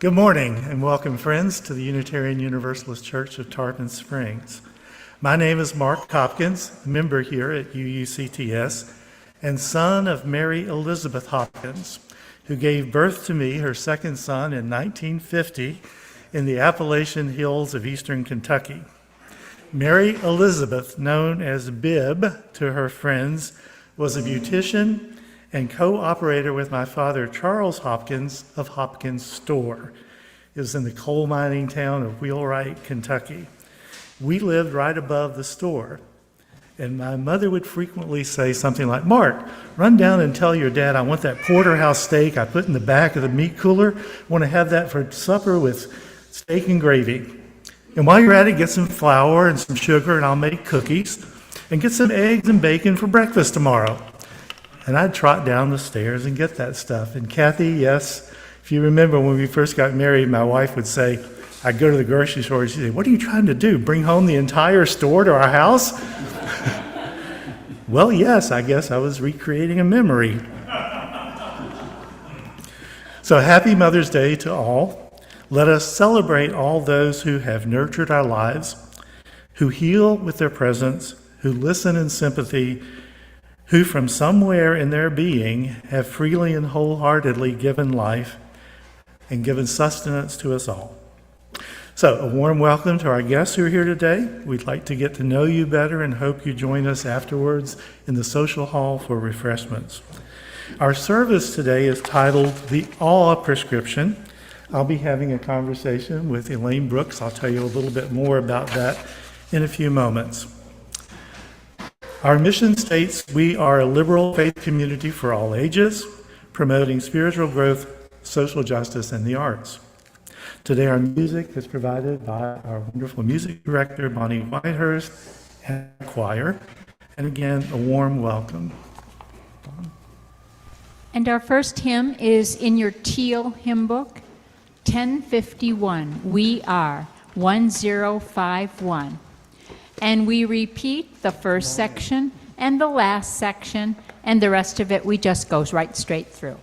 Good morning and welcome, friends, to the Unitarian Universalist Church of Tarpon Springs. My name is Mark Hopkins, a member here at UUCTS, and son of Mary Elizabeth Hopkins, who gave birth to me, her second son, in 1950 in the Appalachian Hills of eastern Kentucky. Mary Elizabeth, known as Bib to her friends, was a beautician and co-operator with my father, Charles Hopkins, of Hopkins Store. It was in the coal mining town of Wheelwright, Kentucky. We lived right above the store, and my mother would frequently say something like, "Mark, run down and tell your dad I want that porterhouse steak I put in the back of the meat cooler. I want to have that for supper with steak and gravy. And while you're at it, get some flour and some sugar, and I'll make cookies, and get some eggs and bacon for breakfast tomorrow." And I'd trot down the stairs and get that stuff. And Kathy, yes, if you remember when we first got married, my wife would say, I'd go to the grocery store and she'd say, "What are you trying to do, bring home the entire store to our house?" Well, yes, I guess I was recreating a memory. So happy Mother's Day to all. Let us celebrate all those who have nurtured our lives, who heal with their presence, who listen in sympathy, who from somewhere in their being have freely and wholeheartedly given life and given sustenance to us all. So a warm welcome to our guests who are here today. We'd like to get to know you better and hope you join us afterwards in the social hall for refreshments. Our service today is titled The Awe Prescription. I'll be having a conversation with Elaine Brooks. I'll tell you a little bit more about that in a few moments. Our mission states we are a liberal faith community for all ages, promoting spiritual growth, social justice, and the arts. Today our music is provided by our wonderful music director, Bonnie Whitehurst, and our choir. And again, a warm welcome. And our first hymn is in your teal hymn book, 1051, We Are, 1051. And we repeat the first section and the last section, and the rest of it we just goes right straight through.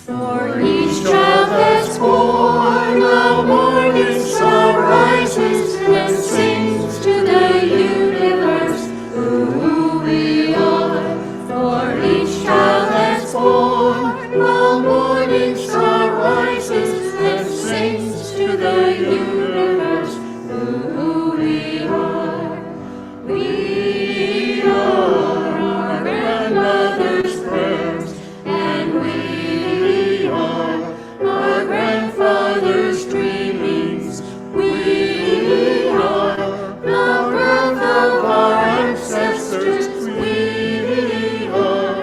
For each child that's born, a morning star rises and sings to the universe who we are. For each child that's born, a morning star rises and sings to the universe who we are. We are our grandmother's prayers, and we are our grandfather's dreamings. We are the birth of our ancestors. We are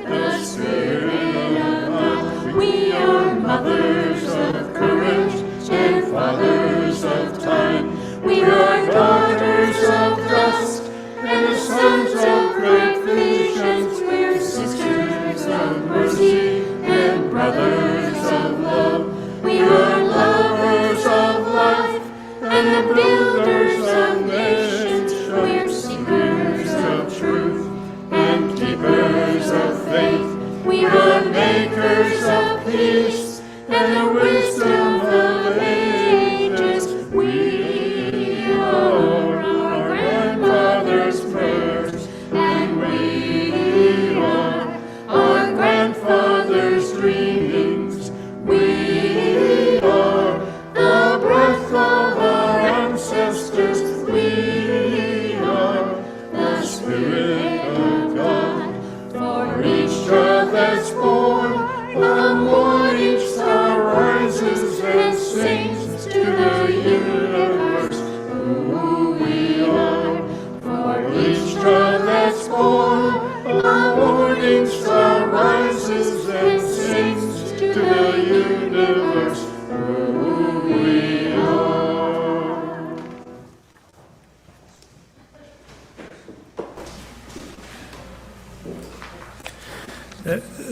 the Spirit of God. We are mothers of courage and fathers of time. We are daughters of dust and sons of great visions. We're sisters of mercy and brothers of love. We are lovers of life and the builders of nations. We're seekers of truth and keepers of faith. We are makers of peace and the wisdom of ages. We are our grandfather's prayers, and we are our grandfather's dreamings. We are the breath of our ancestors. We are the Spirit of God. For each child that's born, a morning star rises and sings to the universe who we are. For each child that's born, a morning star rises and sings to the universe who we are.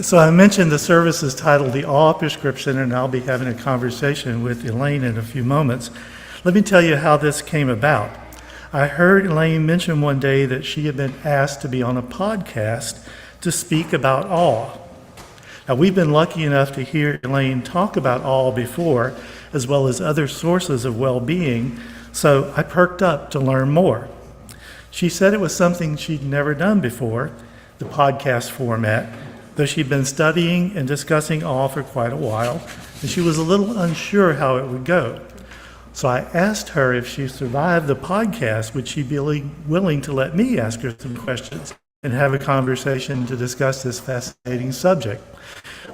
So I mentioned the service is titled The Awe Prescription, and I'll be having a conversation with Elaine in a few moments. Let me tell you how this came about. I heard Elaine mention one day that she had been asked to be on a podcast to speak about awe. Now, we've been lucky enough to hear Elaine talk about awe before, as well as other sources of well-being, so I perked up to learn more. She said it was something she'd never done before, the podcast format, though she'd been studying and discussing awe for quite a while, and she was a little unsure how it would go. So I asked her if she survived the podcast, would she be willing to let me ask her some questions and have a conversation to discuss this fascinating subject.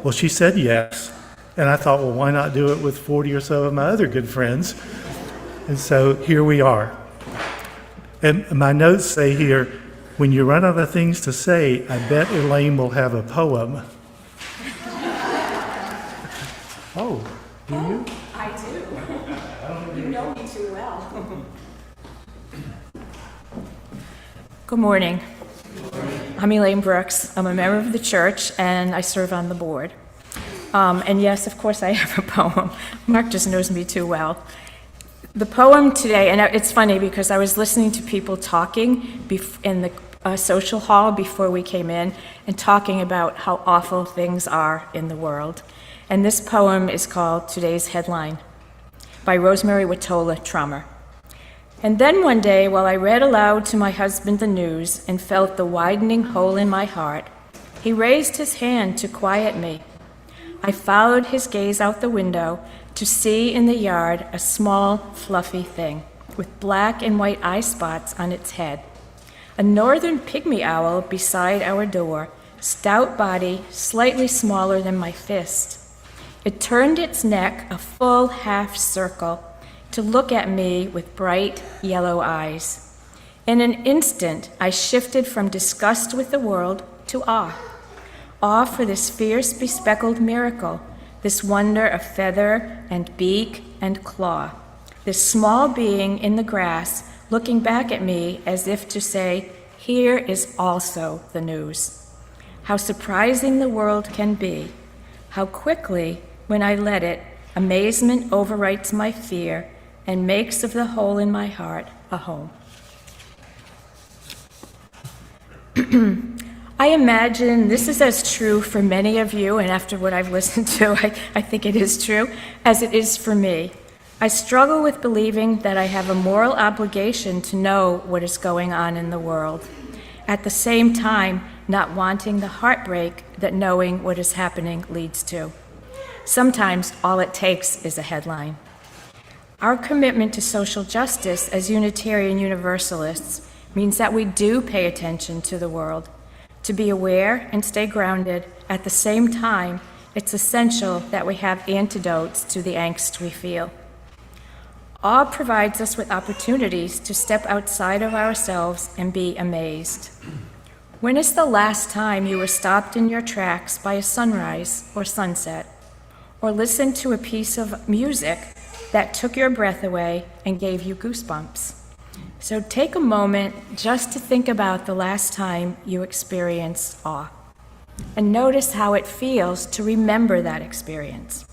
Well, she said yes, and I thought, well, why not do it with 40 or so of my other good friends? And so here we are. And my notes say here, when you run out of things to say, I bet Elaine will have a poem. Oh, do you? I do. You know me too well. Good morning. I'm Elaine Brooks. I'm a member of the church, and I serve on the board. And yes, of course, I have a poem. Mark just knows me too well. The poem today, and it's funny because I was listening to people talking in the social hall before we came in and talking about how awful things are in the world. And this poem is called Today's Headline by Rosemary Watola Trummer. And then one day, while I read aloud to my husband the news and felt the widening hole in my heart, he raised his hand to quiet me. I followed his gaze out the window to see in the yard a small, fluffy thing with black and white eye spots on its head. A northern pygmy owl beside our door, stout body, slightly smaller than my fist. It turned its neck a full half circle to look at me with bright yellow eyes. In an instant, I shifted from disgust with the world to awe. Awe for this fierce, bespeckled miracle, this wonder of feather and beak and claw, this small being in the grass looking back at me as if to say, here is also the news. How surprising the world can be, how quickly, when I let it, amazement overwrites my fear and makes of the hole in my heart a home. I imagine this is as true for many of you, and after what I've listened to, I think it is true, as it is for me. I struggle with believing that I have a moral obligation to know what is going on in the world, at the same time not wanting the heartbreak that knowing what is happening leads to. Sometimes all it takes is a headline. Our commitment to social justice as Unitarian Universalists means that we do pay attention to the world. To be aware and stay grounded, at the same time, it's essential that we have antidotes to the angst we feel. Awe provides us with opportunities to step outside of ourselves and be amazed. When is the last time you were stopped in your tracks by a sunrise or sunset, or listened to a piece of music that took your breath away and gave you goosebumps? So take a moment just to think about the last time you experienced awe, and notice how it feels to remember that experience.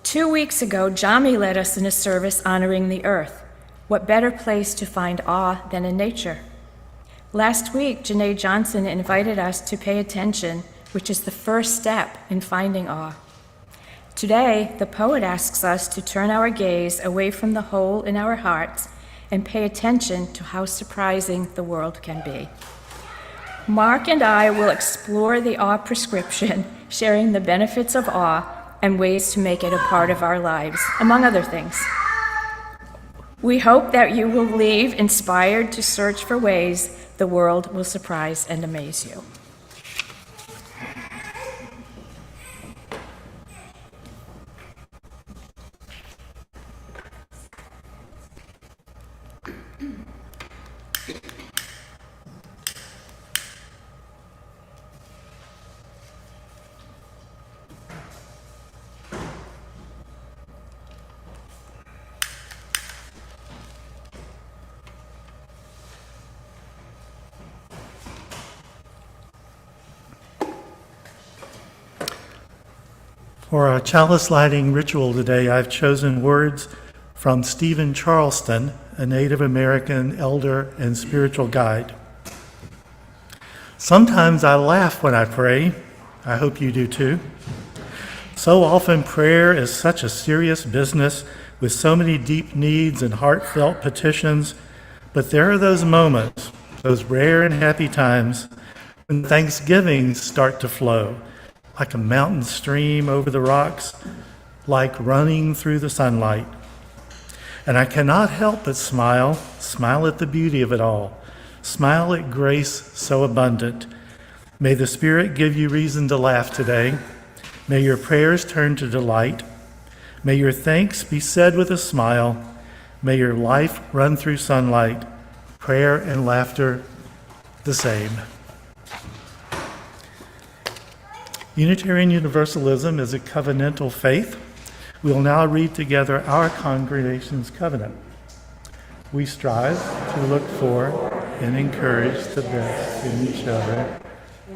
Two weeks ago, Jami led us in a service honoring the earth. What better place to find awe than in nature? Last week, Janae Johnson invited us to pay attention, which is the first step in finding awe. Today, the poet asks us to turn our gaze away from the hole in our hearts and pay attention to how surprising the world can be. Mark and I will explore the awe prescription, sharing the benefits of awe and ways to make it a part of our lives, among other things. We hope that you will leave inspired to search for ways the world will surprise and amaze you. For our chalice lighting ritual today, I've chosen words from Stephen Charleston, a Native American elder and spiritual guide. Sometimes I laugh when I pray. I hope you do too. So often prayer is such a serious business with so many deep needs and heartfelt petitions, but there are those moments, those rare and happy times, when thanksgivings start to flow, like a mountain stream over the rocks, like running through the sunlight. And I cannot help but smile at the beauty of it all, smile at grace so abundant. May the Spirit give you reason to laugh today. May your prayers turn to delight. May your thanks be said with a smile. May your life run through sunlight, prayer and laughter the same. Unitarian Universalism is a covenantal faith. We will now read together our congregation's covenant. We strive to look for and encourage the best in each other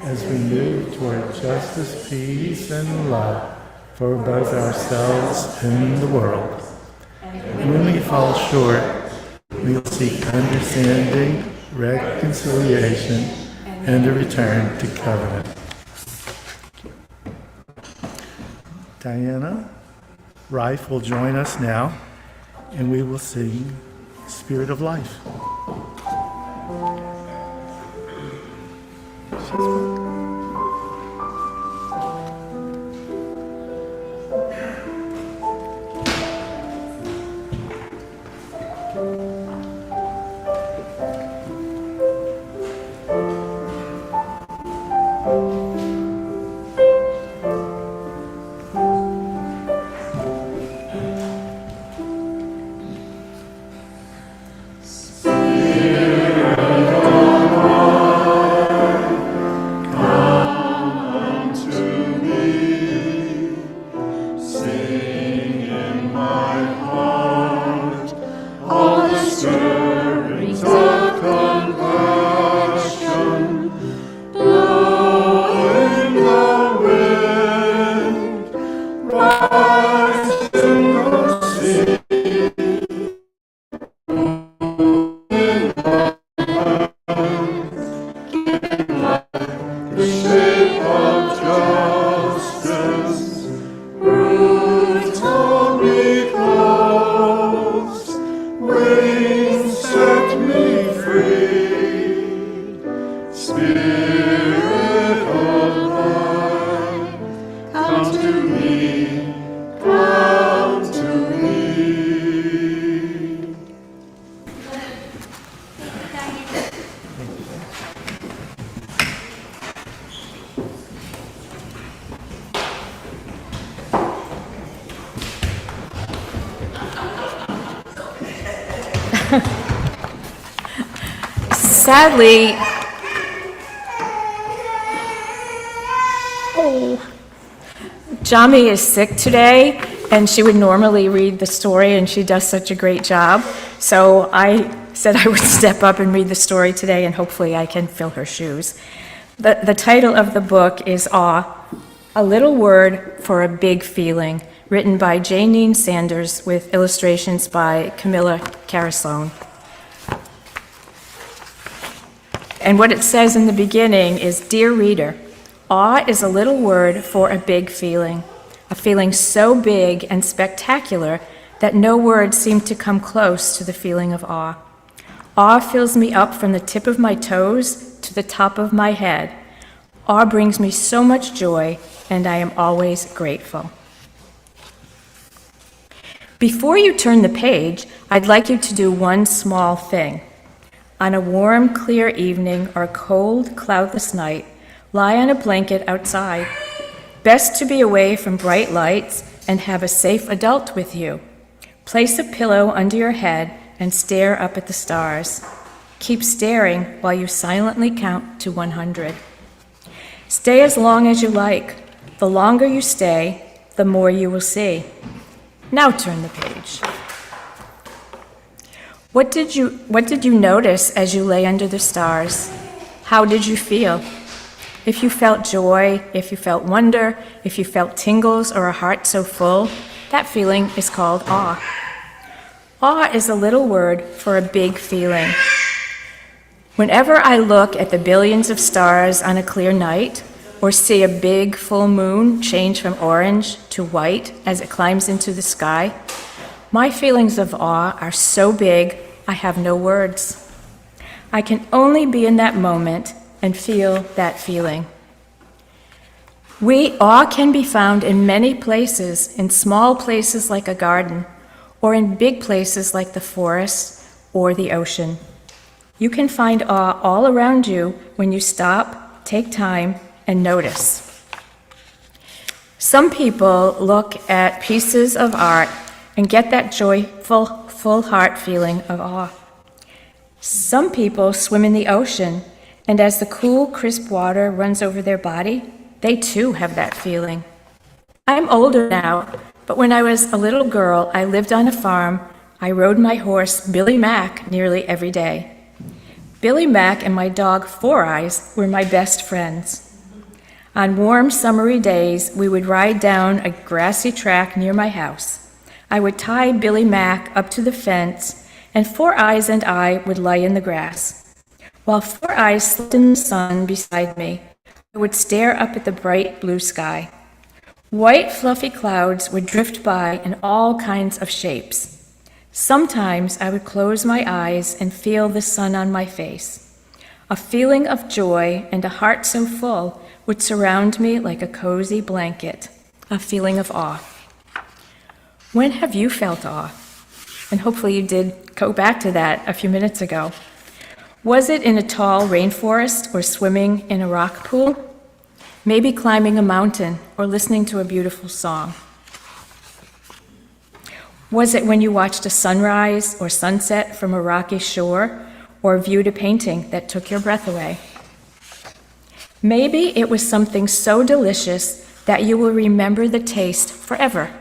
as we move toward justice, peace, and love for both ourselves and the world. And when we fall short, we will seek understanding, reconciliation, and a return to covenant. Diana Rife will join us now, and we will sing Spirit of Life. Sadly, Jami is sick today, and she would normally read the story, and she does such a great job. So I said I would step up and read the story today, and hopefully I can fill her shoes. The title of the book is Awe, a Little Word for a Big Feeling, written by Janine Sanders with illustrations by Camilla Carasone. And what it says in the beginning is, Dear reader, awe is a little word for a big feeling, a feeling so big and spectacular that no words seem to come close to the feeling of awe. Awe fills me up from the tip of my toes to the top of my head. Awe brings me so much joy, and I am always grateful. Before you turn the page, I'd like you to do one small thing. On a warm, clear evening or cold, cloudless night, lie on a blanket outside. Best to be away from bright lights and have a safe adult with you. Place a pillow under your head and stare up at the stars. Keep staring while you silently count to 100. Stay as long as you like. The longer you stay, the more you will see. Now turn the page. What did you notice as you lay under the stars? How did you feel? If you felt joy, if you felt wonder, if you felt tingles or a heart so full, that feeling is called awe. Awe is a little word for a big feeling. Whenever I look at the billions of stars on a clear night, or see a big full moon change from orange to white as it climbs into the sky, my feelings of awe are so big I have no words. I can only be in that moment and feel that feeling. Awe can be found in many places, in small places like a garden, or in big places like the forest or the ocean. You can find awe all around you when you stop, take time, and notice. Some people look at pieces of art and get that joyful, full heart feeling of awe. Some people swim in the ocean, and as the cool, crisp water runs over their body, they too have that feeling. I'm older now, but when I was a little girl, I lived on a farm. I rode my horse, Billy Mack, nearly every day. Billy Mack and my dog, Four Eyes, were my best friends. On warm, summery days, we would ride down a grassy track near my house. I would tie Billy Mack up to the fence, and Four Eyes and I would lie in the grass. While Four Eyes slept in the sun beside me, I would stare up at the bright blue sky. White, fluffy clouds would drift by in all kinds of shapes. Sometimes I would close my eyes and feel the sun on my face. A feeling of joy and a heart so full would surround me like a cozy blanket, a feeling of awe. When have you felt awe? And hopefully you did go back to that a few minutes ago. Was it in a tall rainforest or swimming in a rock pool? Maybe climbing a mountain or listening to a beautiful song. Was it when you watched a sunrise or sunset from a rocky shore or viewed a painting that took your breath away? Maybe it was something so delicious that you will remember the taste forever.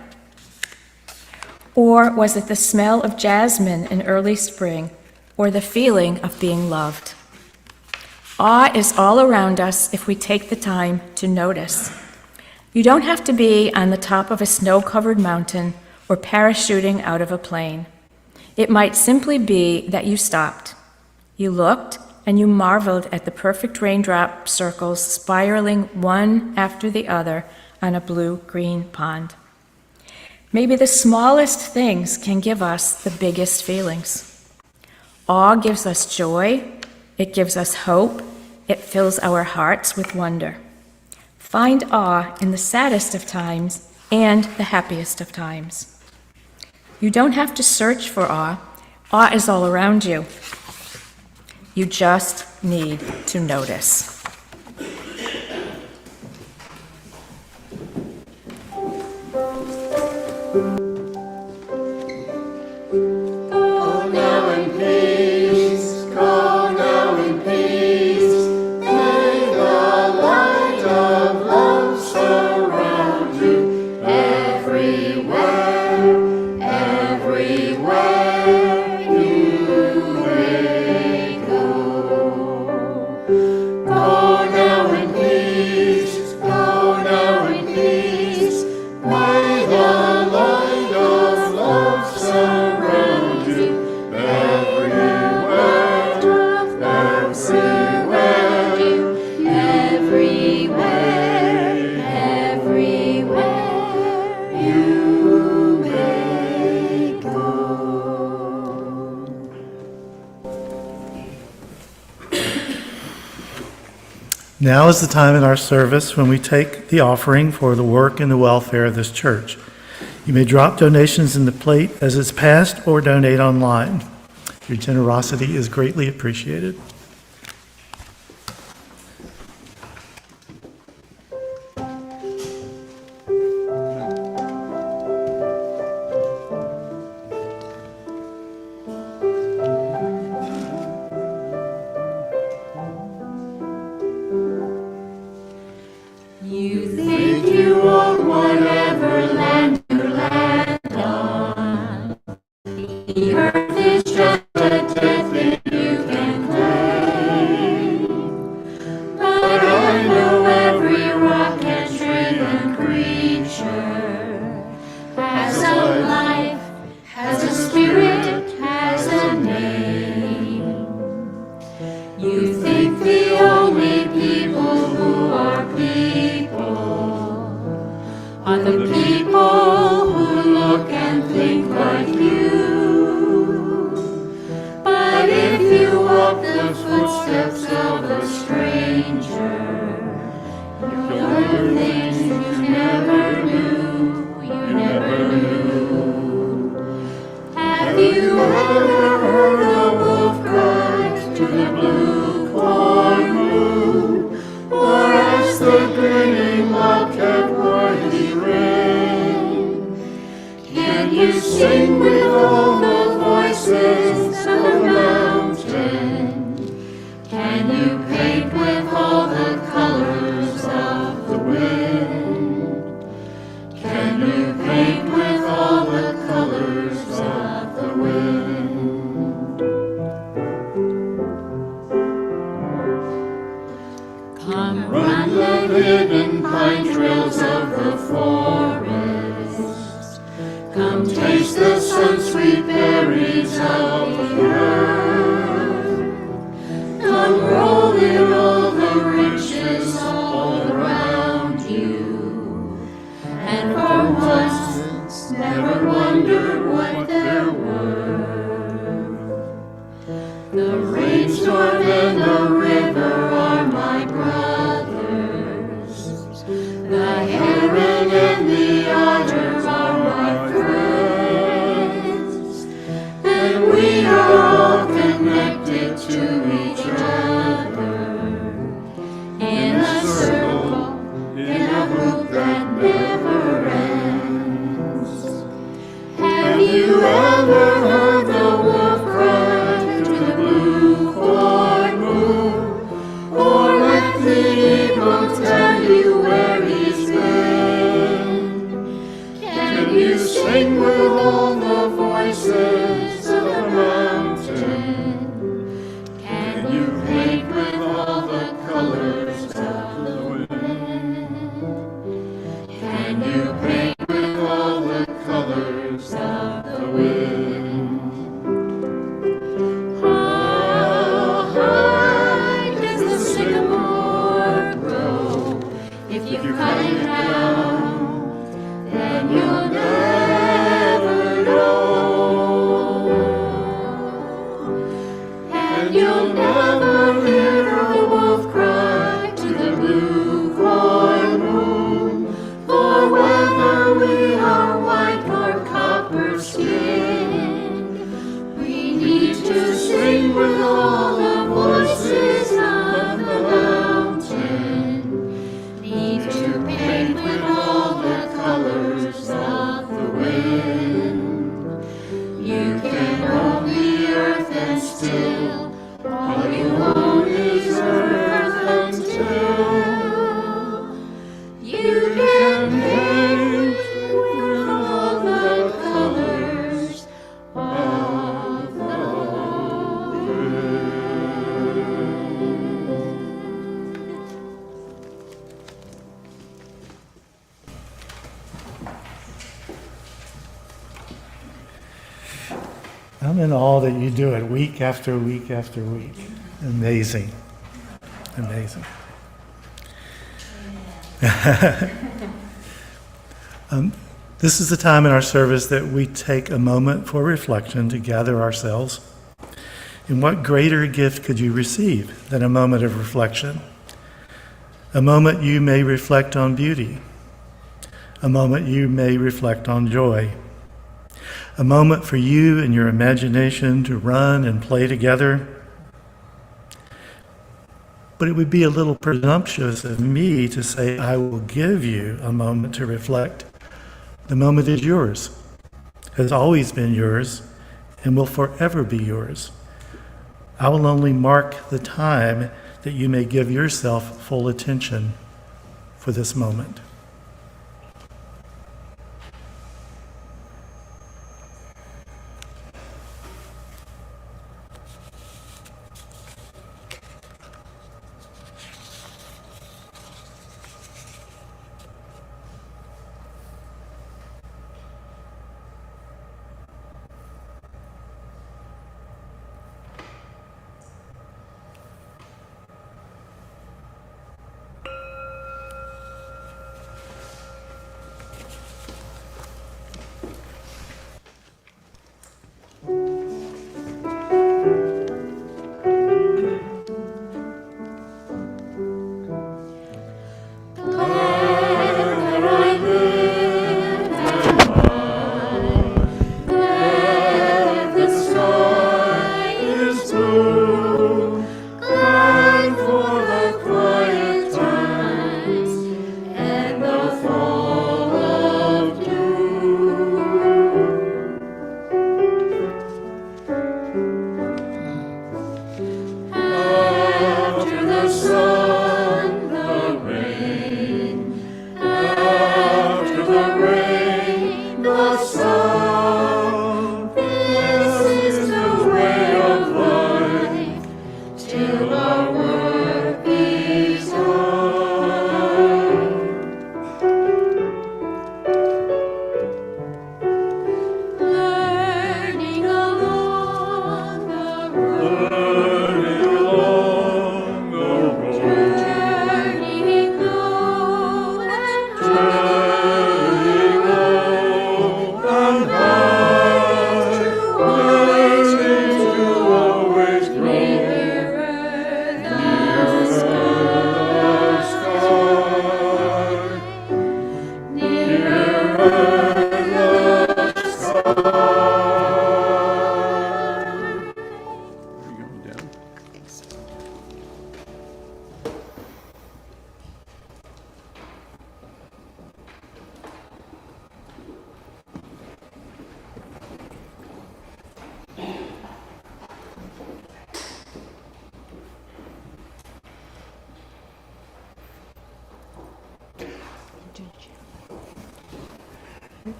Or was it the smell of jasmine in early spring, or the feeling of being loved? Awe is all around us if we take the time to notice. You don't have to be on the top of a snow-covered mountain or parachuting out of a plane. It might simply be that you stopped. You looked and you marveled at the perfect raindrop circles spiraling one after the other on a blue-green pond. Maybe the smallest things can give us the biggest feelings. Awe gives us joy, it gives us hope, it fills our hearts with wonder. Find awe in the saddest of times and the happiest of times. You don't have to search for awe. Awe is all around you. You just need to notice. Go now in peace, go now in peace. May the light of love surround you everywhere, everywhere you may go. Go now in peace, go now in peace. May the light of love surround you everywhere, everywhere you may go. Now is the time in our service when we take the offering for the work and the welfare of this church. You may drop donations in the plate as it's passed or donate online. Your generosity is greatly appreciated. You think you own whatever land you land on. The earth is just a dead thing you can claim. But I know things you never knew, Have you ever heard the wolf cry to the blue corn moon, or asked the grinning bobcat why he ran? Can you sing with all the voices of the mountain? Can you paint with all the colors of the wind? Can you paint with all the colors of the wind? Come run the hidden pine trails of the forest. Come taste the sun-sweet berries of the earth. Come roll in all the riches all around you, and for once never wonder what they're worth. The rainstorm and the river are my brothers. The heron and the otter are my friends. And we are all connected to each other in a circle, in a hoop that never ends. Have you ever heard the wolf cry to the blue corn moon, or let the eagle tell you where he's been? Can you sing with all the voices of the mountain? Can you paint with all the colors of the wind? Can you paint with all the colors of the wind? How high does the sycamore grow? If you cut it down, then you'll never know. And you'll never hear a wolf cry to the blue corn moon, for whether we are white or copper skinned, we need to sing with all the voices of the mountain, need to paint with all the colors of the wind. You can own the earth and still all you own is earth until you can paint with all the colors of the wind. I'm in awe that you do it week after week after week. Amazing. Amazing. This is the time in our service that we take a moment for reflection to gather ourselves. And what greater gift could you receive than a moment of reflection? A moment you may reflect on beauty. A moment you may reflect on joy. A moment for you and your imagination to run and play together. But it would be a little presumptuous of me to say I will give you a moment to reflect. The moment is yours, has always been yours, and will forever be yours. I will only mark the time that you may give yourself full attention for this moment.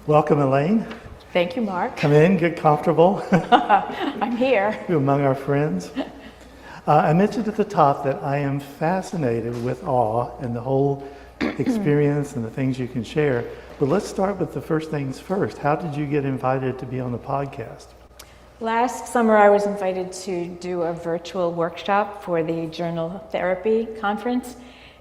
Welcome, Elaine. Thank you, Mark. Come in, get comfortable. I'm here. You're among our friends. I mentioned at the top that I am fascinated with awe and the whole experience and the things you can share. But let's start with the first things first. How did you get invited to be on the podcast? Last summer, I was invited to do a virtual workshop for the Journal Therapy Conference.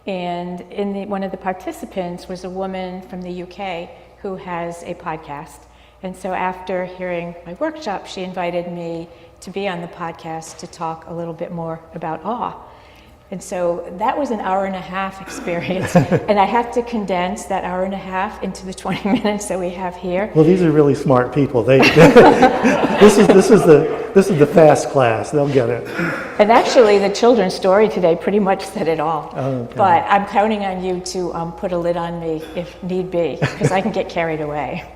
And one of the participants was a woman from the UK who has a podcast. And so after hearing my workshop, she invited me to be on the podcast to talk a little bit more about awe. And so that was an hour and a half experience. And I have to condense that hour and a half into the 20 minutes that we have here. Well, these are really smart people. This is the fast class. They'll get it. And actually, the children's story today pretty much said it all. Oh, okay. But I'm counting on you to put a lid on me if need be, because I can get carried away,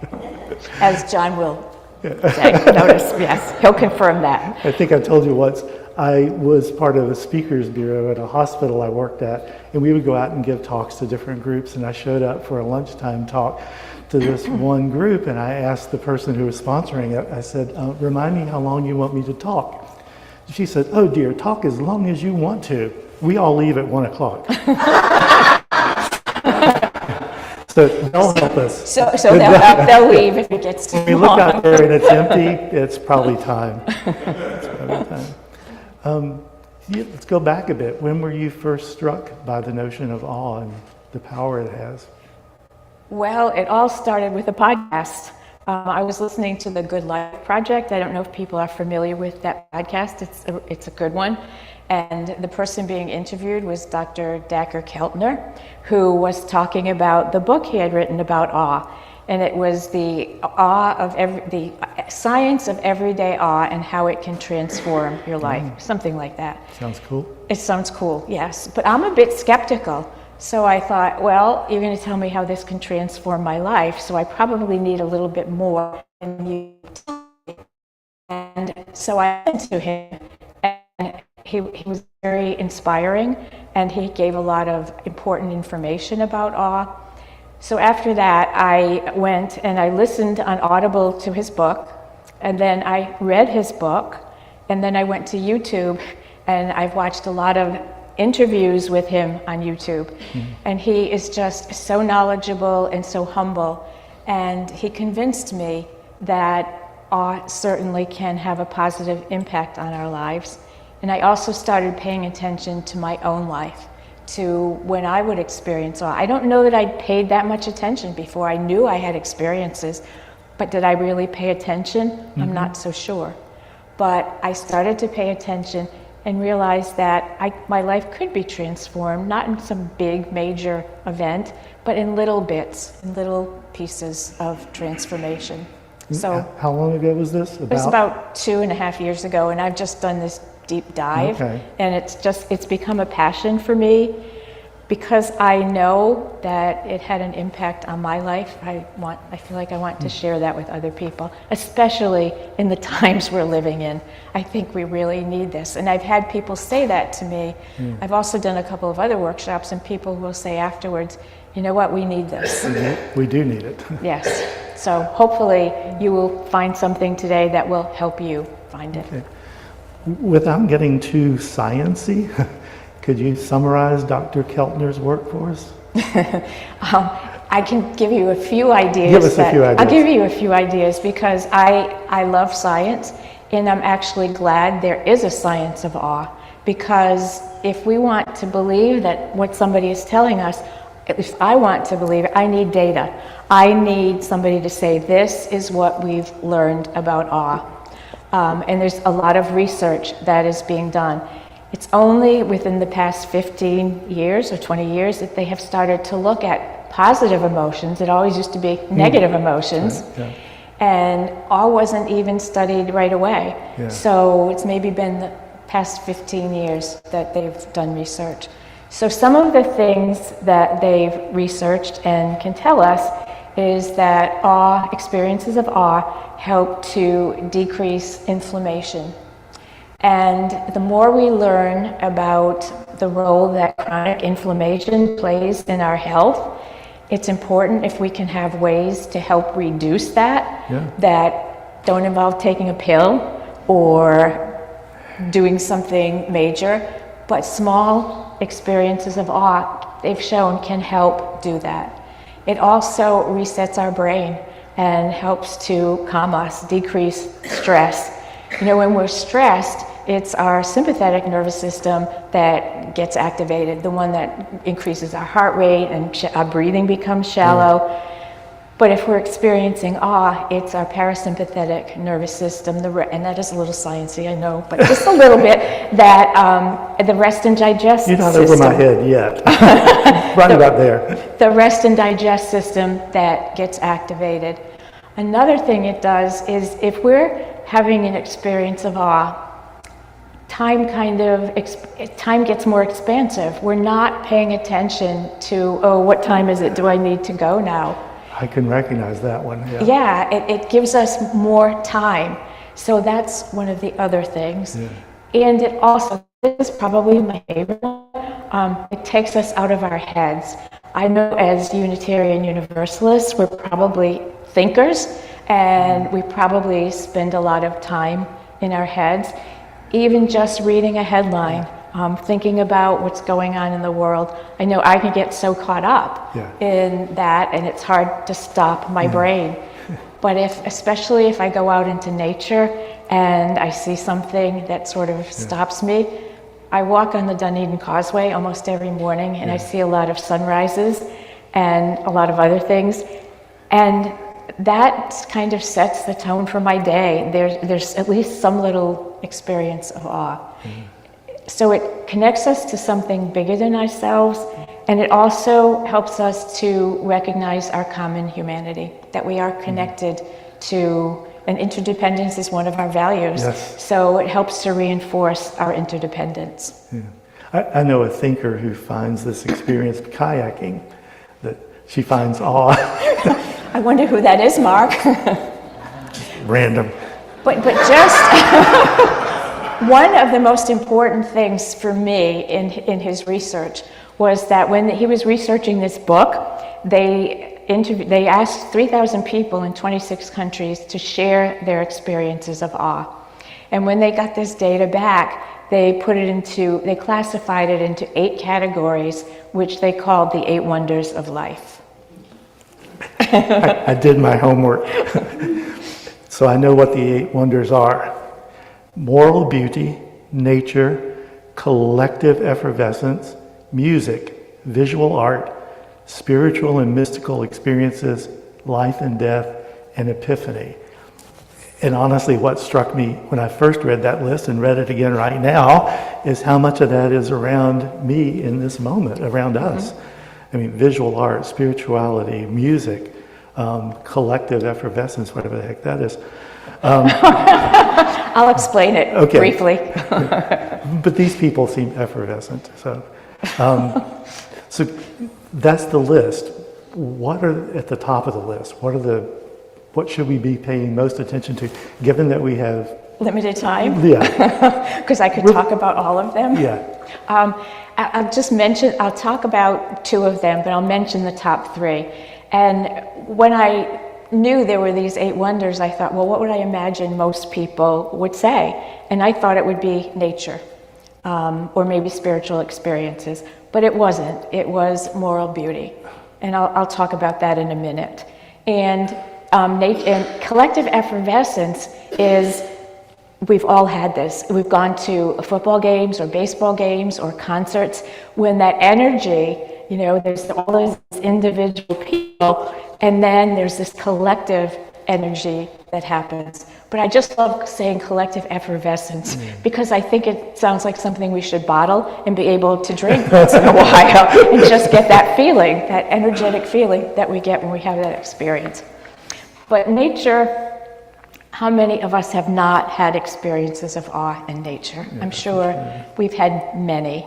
as John will say. Notice, yes, he'll confirm that. I think I told you once, I was part of a speakers bureau at a hospital I worked at, and we would go out and give talks to different groups, and I showed up for a lunchtime talk to this one group, and I asked the person who was sponsoring it, I said, remind me how long you want me to talk. She said, oh dear, talk as long as you want to. We all leave at 1 o'clock. So they'll help us. So they'll leave if it gets too long. When we look out there and it's empty, it's probably time. It's probably time. Let's go back a bit. When were you first struck by the notion of awe and the power it has? Well, it all started with a podcast. I was listening to the Good Life Project. I don't know if people are familiar with that podcast. It's a good one. And the person being interviewed was Dr. Dacher Keltner, who was talking about the book he had written about awe. And it was the science of everyday awe and how it can transform your life, something like that. Sounds cool. It sounds cool, yes. But I'm a bit skeptical. So I thought, well, you're going to tell me how this can transform my life, so I probably need a little bit more than you tell me. And so I went to him, and he was very inspiring, and he gave a lot of important information about awe. So after that, I went and I listened on Audible to his book, and then I read his book, and then I went to YouTube, and I've watched a lot of interviews with him on YouTube. And he is just so knowledgeable and so humble. And he convinced me that awe certainly can have a positive impact on our lives. And I also started paying attention to my own life, to when I would experience awe. I don't know that I'd paid that much attention before. I knew I had experiences, but did I really pay attention? I'm not so sure. But I started to pay attention and realized that my life could be transformed, not in some big major event, but in little bits, in little pieces of transformation. So how long ago was this? it was about 2.5 years ago, and I've just done this deep dive. Okay. And it's become a passion for me because I know that it had an impact on my life. I feel like I want to share that with other people, especially in the times we're living in. I think we really need this. And I've had people say that to me. I've also done a couple of other workshops, and people will say afterwards, you know what, we need this. We do need it. Yes. So hopefully you will find something today that will help you find it. Okay. Without getting too science-y, could you summarize Dr. Keltner's work for us? I can give you a few ideas. Give us a few ideas. I'll give you a few ideas because I love science, and I'm actually glad there is a science of awe, because if we want to believe that what somebody is telling us, at least I want to believe it, I need data. I need somebody to say, this is what we've learned about awe. And there's a lot of research that is being done. It's only within the past 15 years or 20 years that they have started to look at positive emotions. It always used to be negative emotions. Right, yeah. And awe wasn't even studied right away. Yeah. So it's maybe been the past 15 years that they've done research. So some of the things that they've researched and can tell us is that experiences of awe help to decrease inflammation. And the more we learn about the role that chronic inflammation plays in our health, It's important if we can have ways to help reduce that, Yeah. that don't involve taking a pill or doing something major, but small experiences of awe, they've shown, can help do that. It also resets our brain and helps to calm us, decrease stress. You know, when we're stressed, it's our sympathetic nervous system that gets activated, the one that increases our heart rate and our breathing becomes shallow. But if we're experiencing awe, it's our parasympathetic nervous system, and that is a little sciencey, I know, but just a little bit, that the rest and digest You're not system. over my head yet. Right about there. The rest and digest system that gets activated. Another thing it does is if we're having an experience of awe, time gets more expansive. We're not paying attention to, oh, what time is it? Do I need to go now? I can recognize that one. Yeah. Yeah, it gives us more time. So that's one of the other things. Yeah. And it also, this is probably my favorite one, it takes us out of our heads. I know as Unitarian Universalists, we're probably thinkers, and we probably spend a lot of time in our heads. Even just reading a headline, thinking about what's going on in the world. I know I can get so caught up in that, and it's hard to stop my brain. But especially if I go out into nature and I see something that sort of stops me, I walk on the Dunedin Causeway almost every morning, and I see a lot of sunrises and a lot of other things. And that kind of sets the tone for my day. There's at least some little experience of awe. So it connects us to something bigger than ourselves, and it also helps us to recognize our common humanity, that we are connected to, and interdependence is one of our values. Yes. So it helps to reinforce our interdependence. Yeah. I know a thinker who finds this experience kayaking, that she finds awe. I wonder who that is, Mark. Random. But just one of the most important things for me in his research was that when he was researching this book, they asked 3,000 people in 26 countries to share their experiences of awe. And when they got this data back, they classified it into 8 categories, which they called the 8 wonders of life. I did my homework. So I know what the 8 wonders are. Moral beauty, nature, collective effervescence, music, visual art, spiritual and mystical experiences, life and death, and epiphany. And honestly, what struck me when I first read that list and read it again right now is how much of that is around me in this moment, around us. I mean, visual art, spirituality, music, collective effervescence, whatever the heck that is. I'll explain it briefly. But these people seem effervescent. So that's the list. What are at the top of the list? What should we be paying most attention to, given that we have Limited time? Yeah. Because I could talk about all of them. Yeah. I'll talk about 2 of them, but I'll mention the top 3. And when I knew there were these 8 wonders, I thought, well, what would I imagine most people would say? And I thought it would be nature, or maybe spiritual experiences, but it wasn't. It was moral beauty. And I'll talk about that in a minute. And collective effervescence is, we've all had this. We've gone to football games or baseball games or concerts when that energy, there's all those individual people, and then there's this collective energy that happens. But I just love saying collective effervescence because I think it sounds like something we should bottle and be able to drink once in a while and just get that feeling, that energetic feeling that we get when we have that experience. But nature, how many of us have not had experiences of awe in nature? I'm sure we've had many.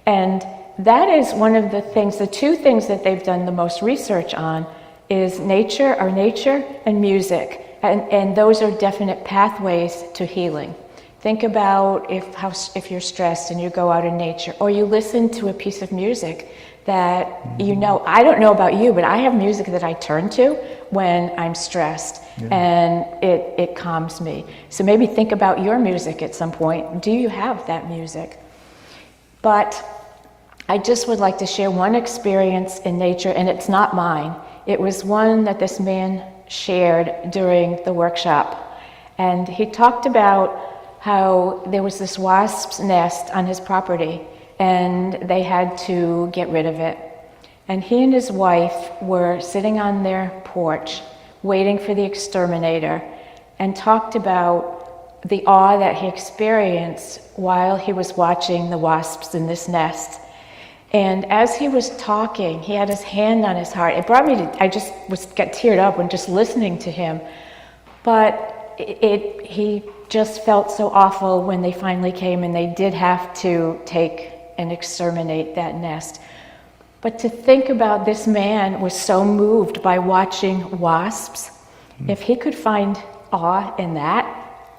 And that is one of the things, the 2 things that they've done the most research on is nature and music. And those are definite pathways to healing. Think about if you're stressed and you go out in nature, or you listen to a piece of music that, I don't know about you, but I have music that I turn to when I'm stressed, and it calms me. So maybe think about your music at some point. Do you have that music? But I just would like to share one experience in nature, and it's not mine. It was one that this man shared during the workshop. And he talked about how there was this wasp's nest on his property, and they had to get rid of it. And he and his wife were sitting on their porch, waiting for the exterminator, and talked about the awe that he experienced while he was watching the wasps in this nest. And as he was talking, he had his hand on his heart. It brought me to, I just got teared up when just listening to him. But he just felt so awful when they finally came and they did have to take and exterminate that nest. But to think about this man was so moved by watching wasps. If he could find awe in that,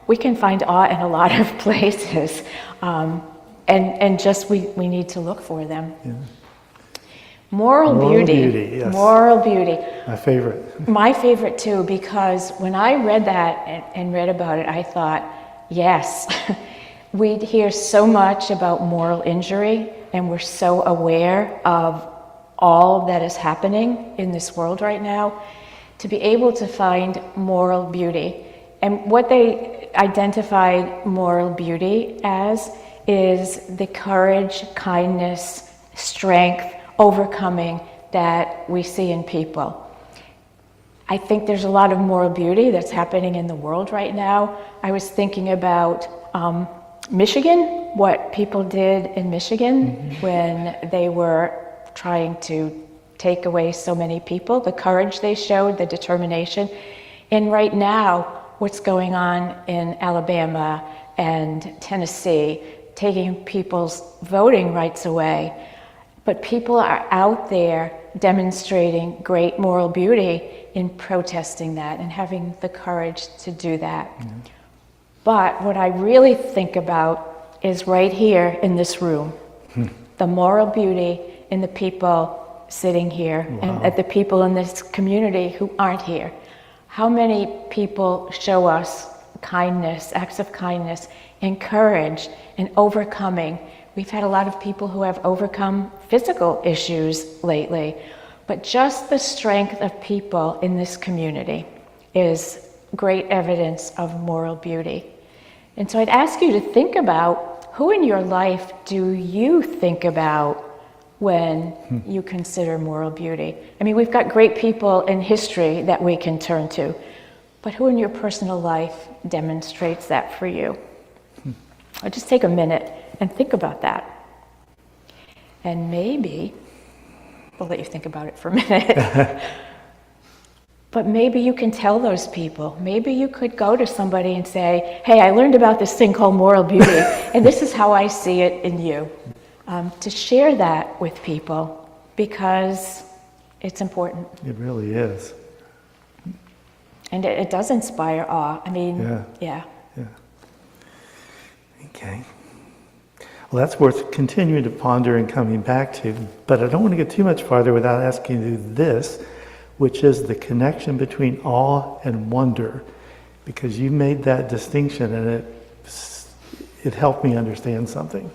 we can find awe in a lot of places. And just we need to look for them. Yeah. Moral beauty. Yes. Moral beauty. My favorite. My favorite too, because when I read that and read about it, I thought, yes, we hear so much about moral injury, and we're so aware of all that is happening in this world right now, to be able to find moral beauty. And what they identified moral beauty as is the courage, kindness, strength, overcoming that we see in people. I think there's a lot of moral beauty that's happening in the world right now. I was thinking about Michigan, what people did in Michigan when they were trying to take away so many people, the courage they showed, the determination. And right now, what's going on in Alabama and Tennessee, taking people's voting rights away. But people are out there demonstrating great moral beauty in protesting that and having the courage to do that. But what I really think about is right here in this room, the moral beauty in the people sitting here and at the people in this community who aren't here. How many people show us kindness, acts of kindness, and courage, and overcoming. We've had a lot of people who have overcome physical issues lately, but just the strength of people in this community is great evidence of moral beauty. And so I'd ask you to think about, who in your life do you think about when you consider moral beauty? I mean, we've got great people in history that we can turn to, but who in your personal life demonstrates that for you? I'll just take a minute and think about that. And maybe, we'll let you think about it for a minute, but maybe you can tell those people. Maybe you could go to somebody and say, hey, I learned about this thing called moral beauty, and this is how I see it in you. To share that with people, because it's important. It really is. And it does inspire awe. I mean, yeah. Okay. Well, that's worth continuing to ponder and coming back to, but I don't want to get too much farther without asking you this, which is the connection between awe and wonder, because you made that distinction and it helped me understand something.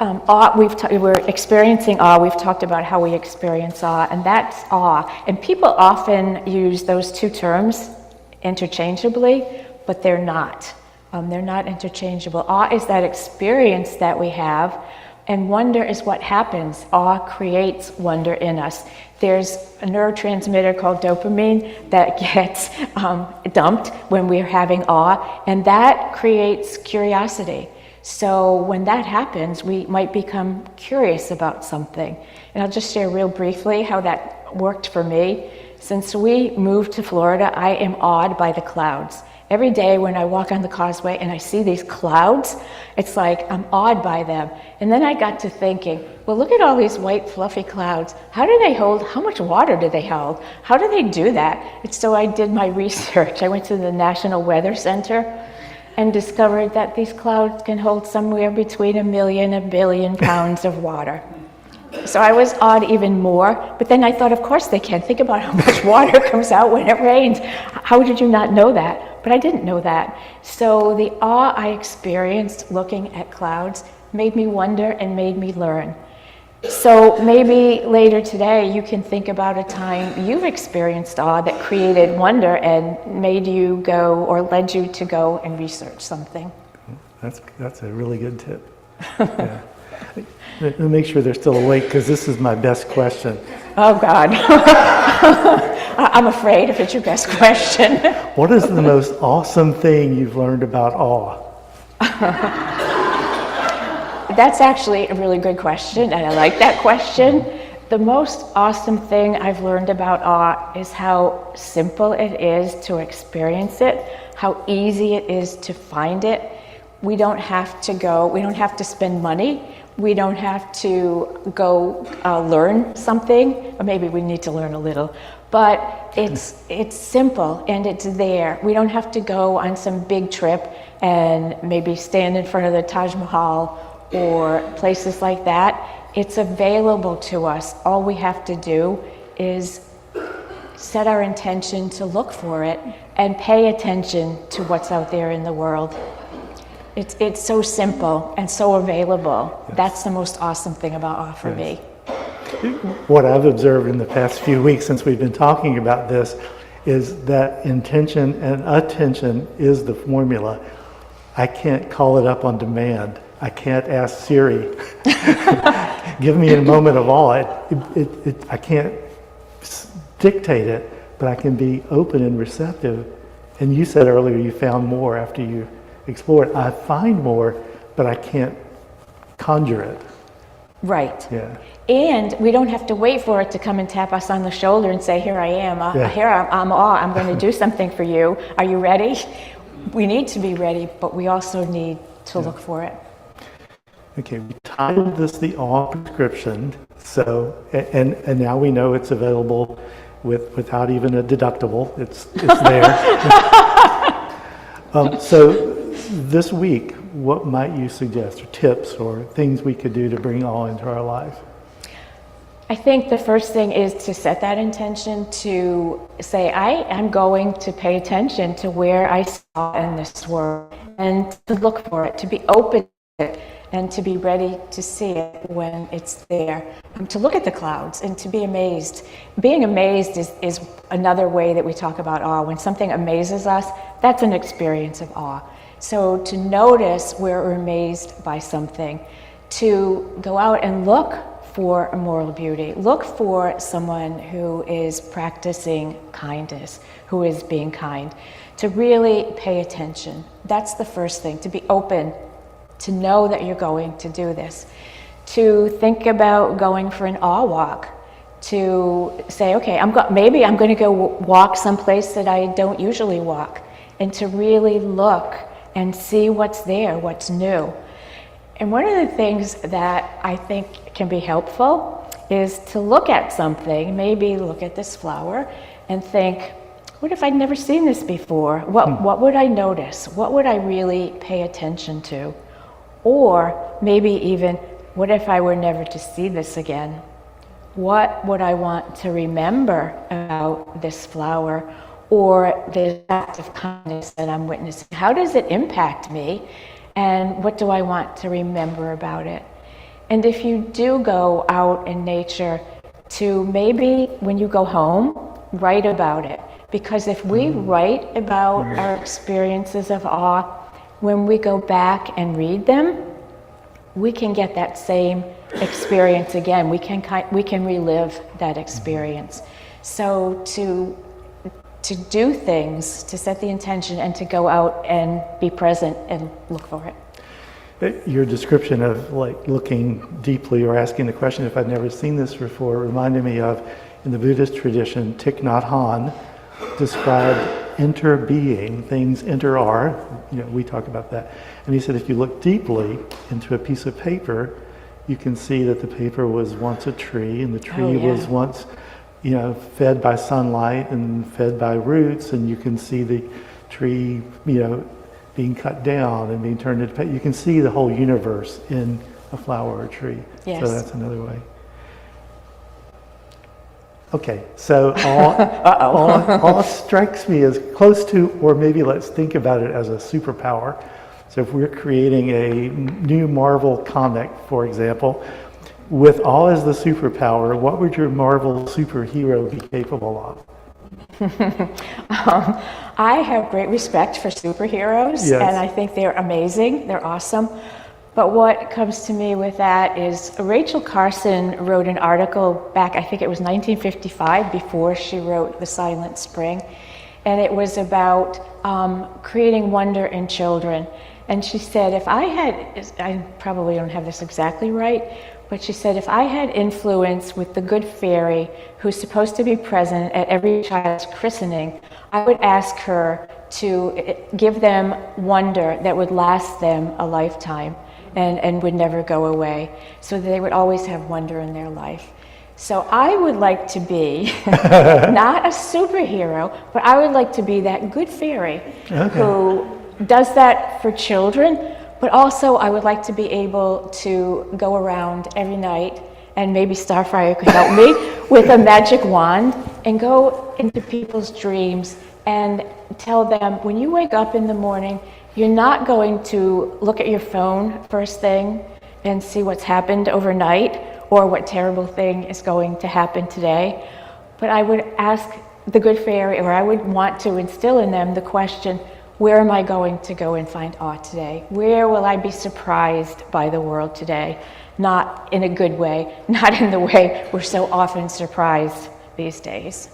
Awe, we're experiencing awe. We've talked about how we experience awe, and that's awe. And people often use those two terms interchangeably, but they're not. They're not interchangeable. Awe is that experience that we have, and wonder is what happens. Awe creates wonder in us. There's a neurotransmitter called dopamine that gets dumped when we're having awe, and that creates curiosity. So when that happens, we might become curious about something. And I'll just share real briefly how that worked for me. Since we moved to Florida, I am awed by the clouds. Every day when I walk on the causeway and I see these clouds, it's like I'm awed by them. And then I got to thinking, well, look at all these white fluffy clouds. How do they hold, how much water do they hold? How do they do that? And so I did my research. I went to the National Weather Center and discovered that these clouds can hold somewhere between 1 million and 1 billion pounds of water. So I was awed even more, but then I thought, of course they can. Think about how much water comes out when it rains. How did you not know that? But I didn't know that. So the awe I experienced looking at clouds made me wonder and made me learn. So maybe later today you can think about a time you've experienced awe that created wonder and made you go or led you to go and research something. That's a really good tip. Yeah. Let me make sure they're still awake because this is my best question. Oh God. I'm afraid if it's your best question. What is the most awesome thing you've learned about awe? That's actually a really good question, and I like that question. The most awesome thing I've learned about awe is how simple it is to experience it, how easy it is to find it. We don't have to spend money. We don't have to go learn something, or maybe we need to learn a little, but it's simple and it's there. We don't have to go on some big trip and maybe stand in front of the Taj Mahal or places like that. It's available to us. All we have to do is set our intention to look for it and pay attention to what's out there in the world. It's so simple and so available. Yes. That's the most awesome thing about awe for me. What I've observed in the past few weeks since we've been talking about this is that intention and attention is the formula. I can't call it up on demand. I can't ask Siri, give me a moment of awe. I can't dictate it, but I can be open and receptive. And you said earlier you found more after you explore it. I find more, but I can't conjure it. Right. Yeah. And we don't have to wait for it to come and tap us on the shoulder and say, here I am, I'm awe, I'm going to do something for you. Are you ready? We need to be ready, but we also need to look for it. Okay, we titled this the Awe Prescription, so, and now we know it's available without even a deductible. It's there. So this week, what might you suggest, or tips, or things we could do to bring awe into our life? I think the first thing is to set that intention to say, I am going to pay attention to where I saw in this world, and to look for it, to be open to it, and to be ready to see it when it's there. To look at the clouds and to be amazed. Being amazed is another way that we talk about awe. When something amazes us, that's an experience of awe. So to notice where we're amazed by something, to go out and look for a moral beauty, look for someone who is practicing kindness, who is being kind, to really pay attention. That's the first thing, to be open, to know that you're going to do this, to think about going for an awe walk, to say, okay, maybe I'm going to go walk someplace that I don't usually walk, and to really look and see what's there, what's new. And one of the things that I think can be helpful is to look at something, maybe look at this flower and think, what if I'd never seen this before? What would I notice? What would I really pay attention to? Or maybe even, what if I were never to see this again? What would I want to remember about this flower or this act of kindness that I'm witnessing? How does it impact me? And what do I want to remember about it? And if you do go out in nature, to maybe when you go home, write about it. Because if we write about our experiences of awe, when we go back and read them, we can get that same experience again. We can relive that experience. So to do things, to set the intention, and to go out and be present and look for it. Your description of like looking deeply or asking the question, if I'd never seen this before, reminded me of, in the Buddhist tradition, Thich Nhat Hanh described interbeing, things are, we talk about that. And he said if you look deeply into a piece of paper, you can see that the paper was once a tree, and the tree was once, fed by sunlight and fed by roots, and you can see the tree, being cut down and being turned into paper. You can see the whole universe in a flower or tree. Yes. So that's another way. Okay, so all strikes me as close to, or maybe let's think about it as a superpower. So if we're creating a new Marvel comic, for example, with all as the superpower, what would your Marvel superhero be capable of? I have great respect for superheroes, Yes. and I think they're amazing. They're awesome. But what comes to me with that is Rachel Carson wrote an article back, I think it was 1955, before she wrote The Silent Spring, and it was about creating wonder in children. And she said, if I had, I probably don't have this exactly right, but she said, if I had influence with the good fairy who's supposed to be present at every child's christening, I would ask her to give them wonder that would last them a lifetime and would never go away, so they would always have wonder in their life. So I would like to be, not a superhero, but I would like to be that good fairy who does that for children, but also I would like to be able to go around every night, and maybe Starfire could help me, with a magic wand and go into people's dreams and tell them, when you wake up in the morning, you're not going to look at your phone first thing and see what's happened overnight or what terrible thing is going to happen today. But I would ask the good fairy, or I would want to instill in them the question, where am I going to go and find awe today? Where will I be surprised by the world today? Not in a good way, not in the way we're so often surprised these days.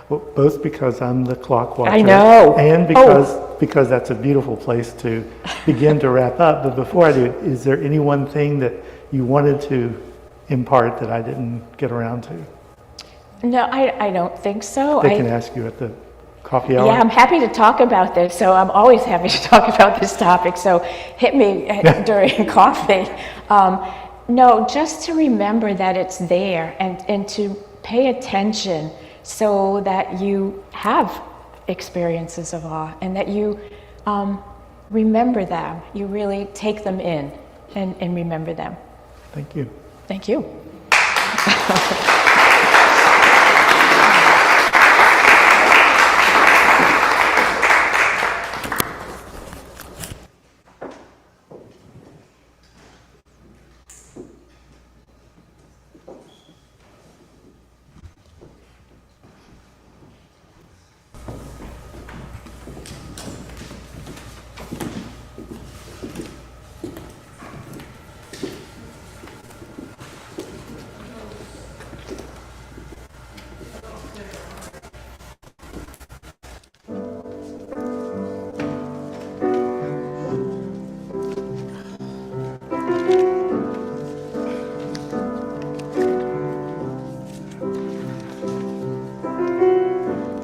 Well, both because I'm the clock watcher. I know. And because that's a beautiful place to begin to wrap up. But before I do, is there any one thing that you wanted to impart that I didn't get around to? No, I don't think so. They can ask you at the coffee hour. Yeah, I'm happy to talk about this. So I'm always happy to talk about this topic. So hit me during coffee. No, just to remember that it's there and to pay attention so that you have experiences of awe and that you remember them. You really take them in and remember them. Thank you. Thank you.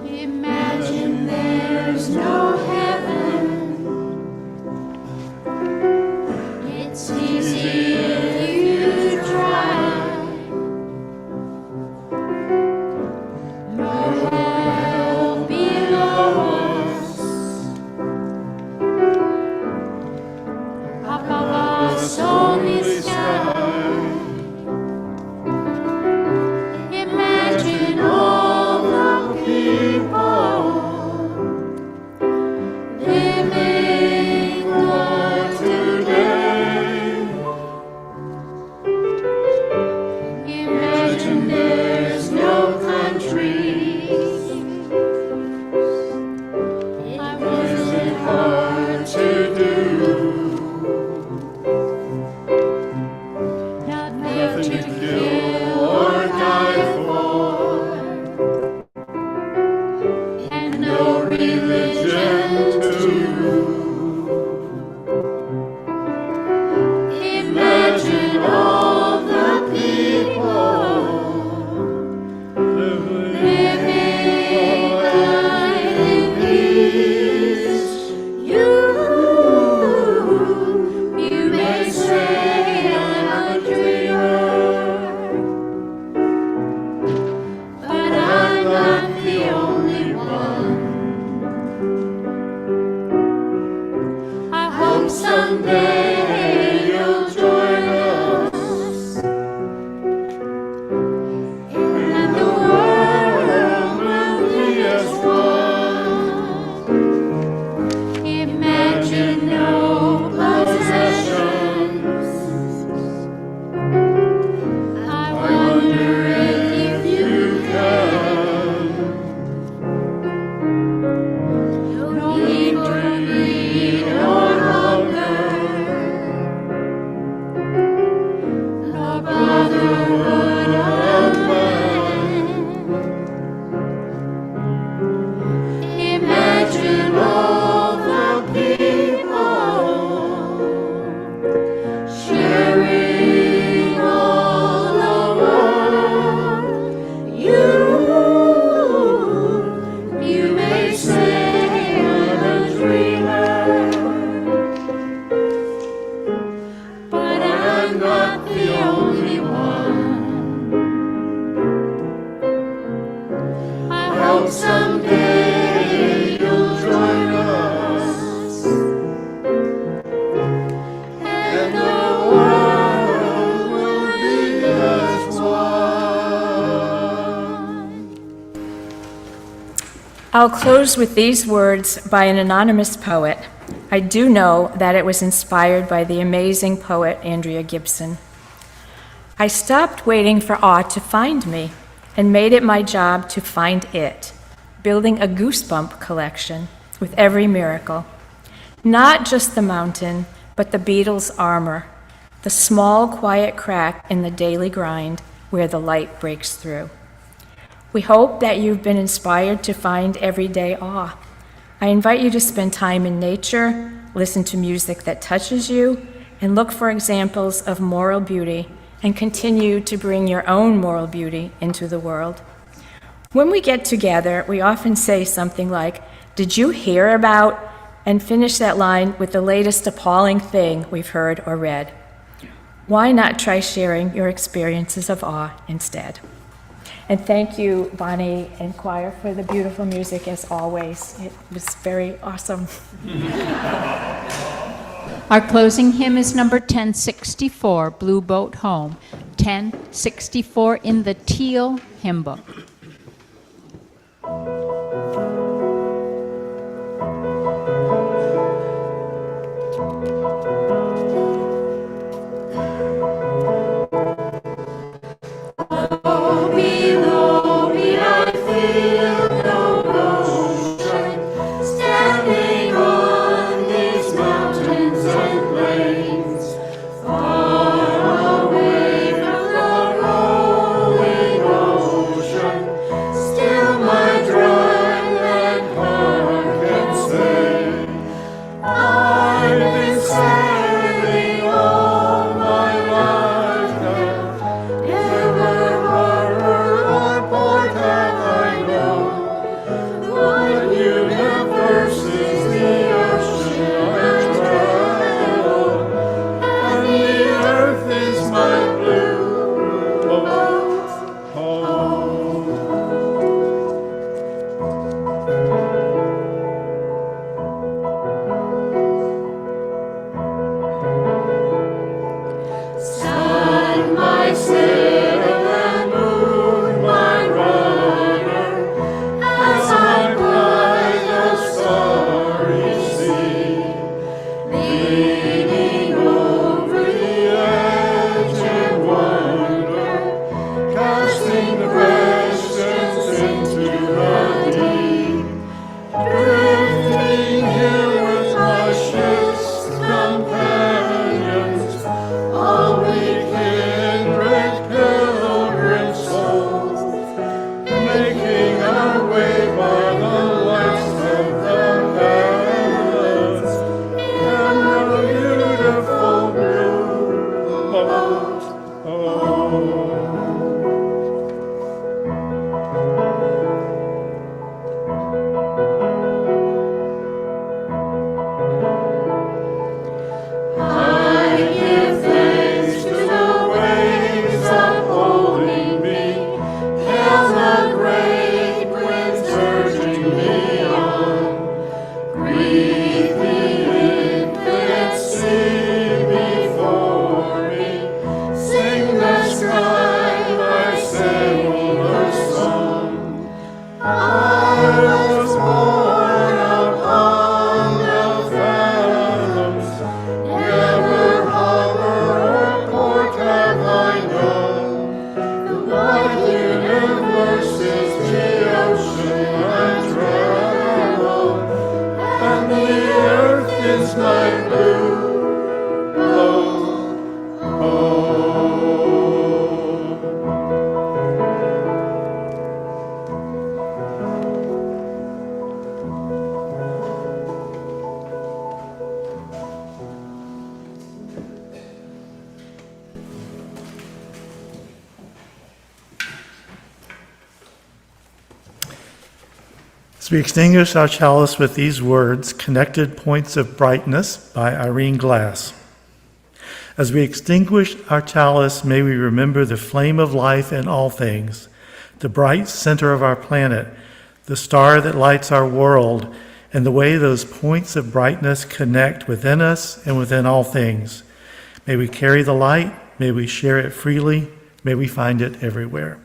Imagine there's no heaven. It's easy if you try. No hell below us. Above us only sky. Imagine all the people living for today. Imagine there's no countries. It wasn't hard to do. Nothing to kill or die for, and no religion too. Imagine all the people living in peace. You may say I'm a dreamer, but I'm not the only one. I hope someday you'll join us in the I'll close with these words by an anonymous poet. I do know that it was inspired by the amazing poet Andrea Gibson. I stopped waiting for awe to find me and made it my job to find it, building a goosebump collection with every miracle. Not just the mountain, but the beetle's armor, the small, quiet crack in the daily grind where the light breaks through. We hope that you've been inspired to find everyday awe. I invite you to spend time in nature, listen to music that touches you, and look for examples of moral beauty, and continue to bring your own moral beauty into the world. When we get together, we often say something like, "Did you hear about?" and finish that line with the latest appalling thing we've heard or read. Why not try sharing your experiences of awe instead? And thank you, Bonnie and choir, for the beautiful music as always. It was very awesome. Our closing hymn is number 1064, Blue Boat Home, 1064 in the Teal hymn book. As we extinguish our chalice with these words, Connected Points of Brightness by Irene Glass. As we extinguish our chalice, may we remember the flame of life in all things, the bright center of our planet, the star that lights our world, and the way those points of brightness connect within us and within all things. May we carry the light, may we share it freely, may we find it everywhere.